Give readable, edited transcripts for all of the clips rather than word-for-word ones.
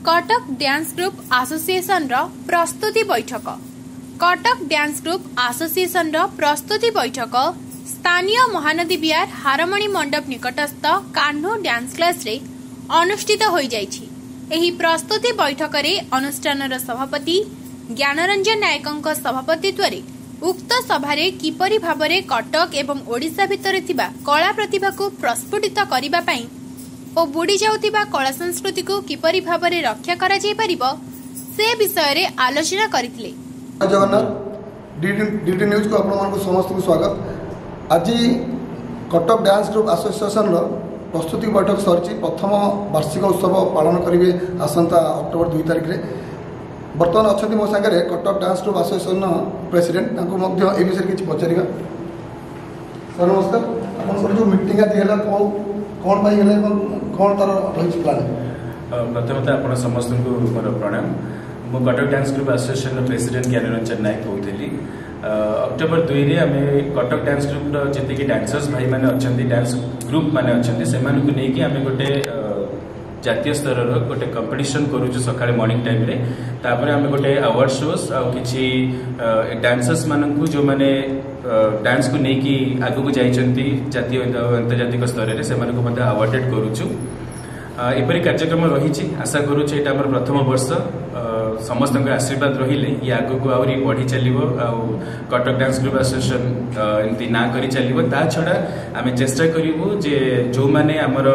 Cuttack dance group association रो प्रस्तुति बैठक। Cuttack dance group association रो प्रस्तुति बैठक स्थानीय महानदी विहार हारमणी मंडप निकटस्थ कान्हो डांस क्लास रे अनुष्ठित होई जाइछि। एही प्रस्तुति बैठक रे अनुष्ठानर सभापति ज्ञानरंजन नायकଙ୍କ सभापतित्वरे उक्त सभारे किपरि भाबरे कटक एवं ओडिशा भितर थिबा कला प्रतिभा को प्रस्फुटित करिबा पई ओ बुड़ी जाउथिबा कला संस्कृति को किपरि भाबरे रक्षा करा जाय परिबो से विषय रे आलोचना करितले। जगन्नाथ डीडी न्यूज को आपण मानको समस्त को स्वागत। आज कटक डांस ग्रुप एसोसिएशन रो प्रस्तुति बैठक सरची प्रथम वार्षिक उत्सव पालन करिवे आसंता अक्टोबर 2 तारिख रे। बर्तमान अच्छा मो Sagar Cuttack dance group association president ए विषय किसी पचार। सर नमस्कार, आप जो मीटिंग आज है कौन कौन तार रही प्लान? प्रथमतः आप समस्त को मोर प्रणाम। मु Cuttack dance group association president Gyanaranjan Nayak कहती। अक्टोबर 2 रे आम कटक डांस ग्रुप जी डांसर्स भाई मैंने अच्छा डांस ग्रुप मैंने अच्छा से नहीं आम गोटे जातीय स्तर गोटे कंपटीशन करूँ सकाळे मॉर्निंग टाइम रे। तापर आम गोटे अवार्ड शोज आ किछि डांसर्स मानकु जो माने डांस को लेकिन आगु जाइछंती जातीय अंतर्जातिक स्तर रे से मानकु मध्ये अवार्डेड करूछु। एपरी कार्यक्रम रही आशा करूँ ये आम प्रथम वर्ष समस्त आशीर्वाद रहिले ये आगु को आउरी बढ़ी चलिबो। कटक डांस ग्रुप एसोसिएशन एमती ना करी चलिबो। ता छड़ा आमे चेष्टा करिवो जे जो माने हमर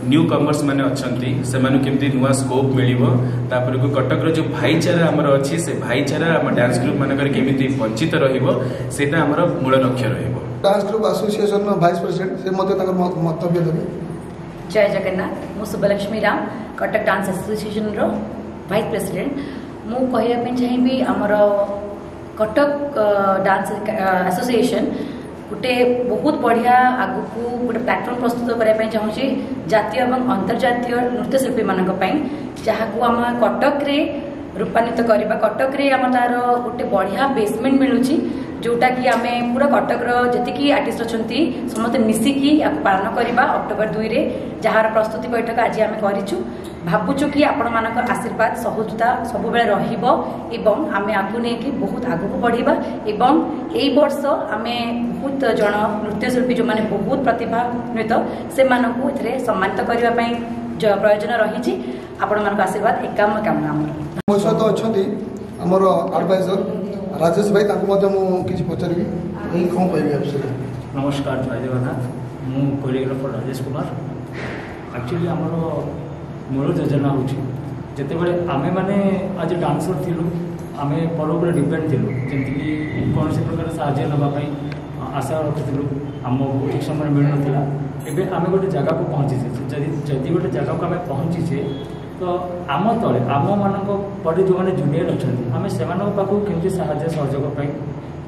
न्यू कमर्स माने अछंती से मानु केमती नुवा स्कोप मिलिबो। तापर को कटक रो जो भाईचारा हमर अछि से भाईचारा हम डांस ग्रुप मानकर केमती वंचित रहिबो सेटा हमर मूल लक्ष्य रहिबो। डांस ग्रुप एसोसिएशन नो वाइस प्रेसिडेंट से मते ताकर मंतव्य देबे। जय जगन्नाथ। मु सुबलक्ष्मी राम कटक डांस एसोसिएशन रो वाइस प्रेसिडेंट। मु कहया चाहिए आमर कटक डांस एसोसिएशन गोटे बहुत बढ़िया आगु को गोटे प्लेटफॉर्म प्रस्तुत करने चाहूँगी जातीय और अंतर्जातीय नृत्यशिल्पी मान जहाँ को आम कटक रे रूपान्वित करवा। कटक रे आम तार गोटे बढ़िया बेसमेंट मिलूची जोटा कि आम पूरा कटक जी आर्टिस्ट अच्छा समस्त मिसिकी पालन करवा अक्टोबर 2 रे जार प्रस्तुति बैठक आज आम करूँ। भावुचु कि आपण मानक आशीर्वाद सहजता सब बेले रहिबो एवं आमे आगु नेकी बहुत आगु बढ़िबा। एवं एई वर्ष आमे बहुत जन नृत्यशिल्पी जो माने बहुत प्रतिभान्वित से मानकु एथरे सम्मानित करबा पई प्रयोजन रही। आपण मानक आशीर्वाद एकाम कामना हमर मो सहित अछंती हमर एडवाइजर राजेश भाई ताकू मते मु किछि पचारबी एई कोन कहबी आप? नमस्कार, जय जगन्नाथ। मु कोरियोग्राफर राजेश कुमार। एक्चुअली हमर मूल योजना होते आमे मैंने आज डांसर थिलु आमे पर ऊपर डिपेंड थिलु जमीक कौन से प्रकार साहाय्य नापी आशा रखिलु आमको ठीक समय मिल नाला। एवं आम गोटे जगह को पहुँचीचे जदि गोटे जगह को आम पहुँचीचे तो आम तले आम मान पर जो मैंने जूनियर अच्छा आम से पाखु केमती साहाय्य सहयोग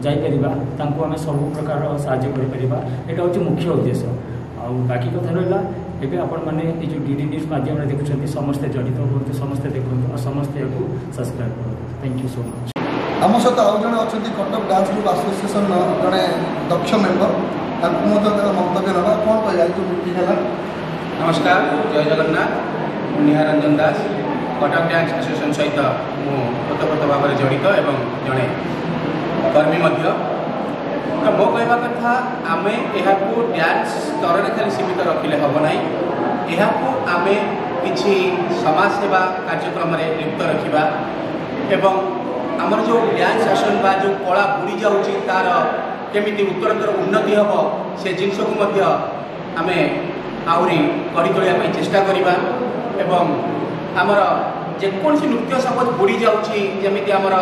जापर आम सब प्रकार साहाय्य कर मुख्य उद्देश्य। आ बाकी कथा रहा एवं आपण मैंने ये जो डीडी न्यूज माध्यम देखुं समस्ते जड़ित हूँ समस्ते देखूँ और समस्ते सब्सक्राइब करूँ। Thank you so much. आम सहित आउ जड़े अच्छा कटक डांस ग्रुप एसोसिएशन जड़े दक्ष मेम्बर मंतव्य ना कौन कह जो मीटिंग है? नमस्कार, जय जगन्नाथ। निहारंजन दास कटक डांस एसोसिएशन सहित ओतप्रोत भाव में जड़ित एवं जड़े कर्मी तो मो कहवा कथा आमे एहाकू डांस स्तर रे खाली सीमित रखिले हब नाही। एहाकू आमे किछि समाज सेवा कार्यक्रम रे लिप्त रखिबा एवं हमर जो डांस आसन बा जो कला बुड़ी जाउची तार केमिति उत्तरोत्तर उन्नति हब से जिनस को मध्य आमे आउरी करी तोलिया पई चेष्टा करिबा एवं हमर जे कोनसी नृत्य सब बुड़ी जाउची जेमिति हमर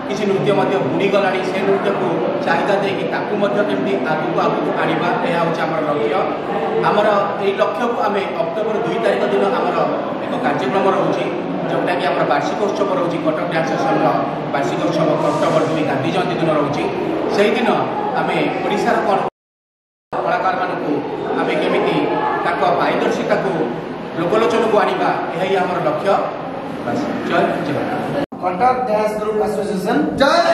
किसी नृत्य बुड़ी गला से नृत्य को चाहिदा देकी केमती आगू आगू आनिबा यह हूँ आम लक्ष्य। आमर यही लक्ष्य को आम अक्टोबर 2 तारिख दिन आमर एक कार्यक्रम रोचे जोटा कि आम वार्षिक उत्सव रोचे कटक डांस एसोसिएशन वार्षिक उत्सव अक्टोबर 2 गांधी जयंती दिन रोचे। से दिन आम ओडिशार कलाकार मानक आम केमी पारदर्शिता को लोकलोचन को आनिबा यही आमर लक्ष्य। जय Jagannath. Cuttack dance group association जय।